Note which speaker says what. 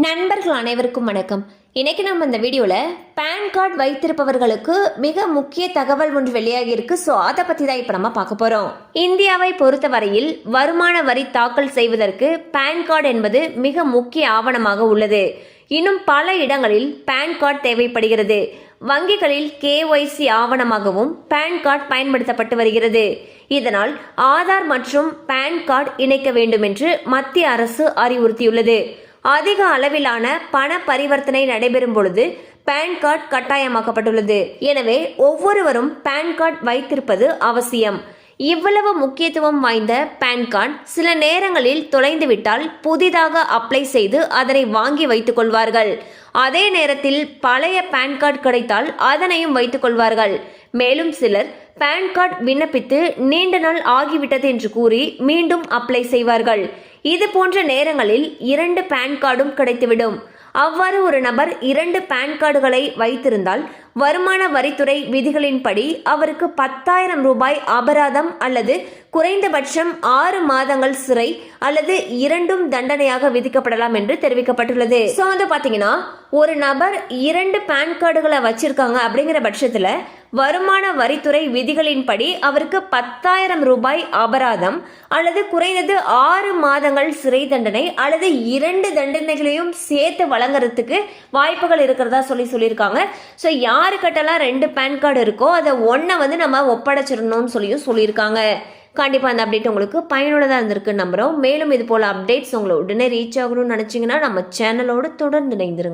Speaker 1: நண்பர்கள் அனைவருக்கும் வணக்கம். இன்னைக்கு நம்ம இந்த வீடியோவில் பேன் கார்டு வைத்திருப்பவர்களுக்கு மிக முக்கிய தகவல் ஒன்று வெளியாகி இருக்கு. ஸோ அதை பற்றி தான் இப்போ நம்ம பார்க்க போகிறோம். இந்தியாவை பொறுத்தவரையில் வருமான வரி தாக்கல் செய்வதற்கு பேன் கார்டு என்பது மிக முக்கிய ஆவணமாக உள்ளது. இன்னும் பல இடங்களில் பேன் கார்டு தேவைப்படுகிறது. வங்கிகளில் KYC ஆவணமாகவும் பேன் கார்டு பயன்படுத்தப்பட்டு வருகிறது. இதனால் ஆதார் மற்றும் பேன் கார்டு இணைக்க வேண்டும் என்று மத்திய அரசு அறிவுறுத்தியுள்ளது. அதிக அளவிலான பண பரிவர்த்தனை நடைபெறும் பொழுது பேன் கார்டு கட்டாயமாக்கப்பட்டுள்ளது. எனவே ஒவ்வொருவரும் பேன் கார்டு வைத்திருப்பது அவசியம். இவ்வளவு முக்கியத்துவம் வாய்ந்த பேன் கார்டு சில நேரங்களில் தொலைந்துவிட்டால் புதிதாக அப்ளை செய்து அதனை வாங்கி வைத்துக் கொள்வார்கள். அதே நேரத்தில் பழைய பேன் கார்டு கிடைத்தால் அதனையும் வைத்துக் கொள்வார்கள். மேலும் சிலர் பேன் கார்டு விண்ணப்பித்து நீண்ட நாள் ஆகிவிட்டது என்று கூறி மீண்டும் அப்ளை செய்வார்கள். இது போன்ற நேரங்களில் 2 பேன் கார்டும் கிடைத்துவிடும். அவ்வாறு ஒரு நபர் 2 பேன் கார்டுகளை வைத்திருந்தால் வருமான வரித்துறை விதிகளின்படி அவருக்கு 10,000 ரூபாய் அபராதம் அல்லது குறைந்தபட்சம் 6 மாதங்கள் சிறை அல்லது 2ம் தண்டனையாக விதிக்கப்படலாம் என்று தெரிவிக்கப்பட்டுள்ளது. ஸோ வந்து பார்த்தீங்கன்னா ஒரு நபர் 2 பேன் கார்டுகளை வச்சிருக்காங்க அப்படிங்கிற பட்சத்தில் வருமான வரித்துறை விதிகளின்படி அவருக்கு 10,000 ரூபாய் அபராதம் அல்லது குறைந்தது 6 மாதங்கள் சிறை தண்டனை அல்லது 2 தண்டனைகளையும் சேர்த்து வழங்குறதுக்கு வாய்ப்புகள் இருக்கிறதா சொல்லியிருக்காங்க. ஸோ யாருக்கிட்டலாம் 2 பேன் கார்டு இருக்கோ அதை ஒன்றை நம்ம ஒப்படைச்சிடணும்னு சொல்லியிருக்காங்க. கண்டிப்பாக அந்த அப்டேட் உங்களுக்கு பயனுள்ளதாக இருந்திருக்கு நம்புகிறோம். மேலும் இது போல் அப்டேட்ஸ் உங்களை உடனே ரீச் ஆகணும்னு நினச்சிங்கன்னா நம்ம சேனலோடு தொடர்ந்து இணைந்திருங்க.